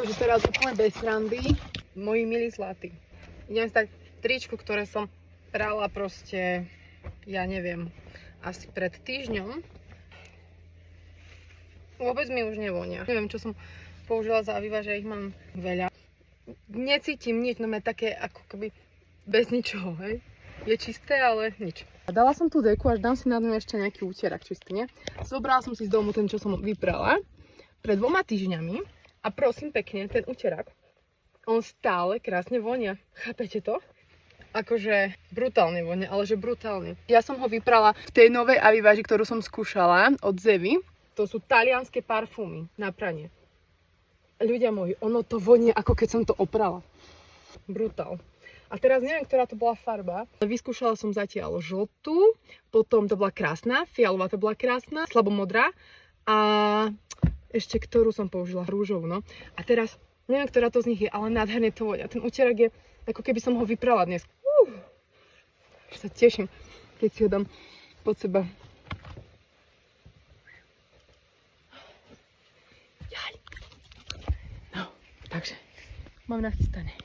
akože teraz úplne bez srandy, moji milí zlatí. Idem si tak tričku, ktoré som prala proste, ja neviem, asi pred týždňom. Vôbec mi už nevonia. Neviem, čo som použila za vývaž, že ich mám veľa. Necítim nič, no také ako keby bez ničoho, hej. Je čisté, ale nič. Dala som tú deku, až dám si na dnu ešte nejaký úterak čistý, nie? Zobrala som si z domu ten, čo som vyprala pred 2 týždňami a prosím pekne, ten úterak, on stále krásne vonia. Chápete to? Akože brutálne vonia, ale že brutálne. Ja som ho vyprala v tej novej Aviváži, ktorú som skúšala od Zevy. To sú talianske parfúmy na pranie. Ľudia moji, ono to vonia, ako keď som to oprala. Brutál. A teraz neviem, ktorá to bola farba. Vyskúšala som zatiaľ žltú, potom to bola krásna, fialová to bola krásna, slabomodrá a ešte ktorú som použila, rúžovú, no. A teraz neviem, ktorá to z nich je, ale nádherne to vonia. Ten úterak je, ako keby som ho vyprala dnes. Sa teším, keď si ho dám pod seba. Jaj. No, takže mám nachystané.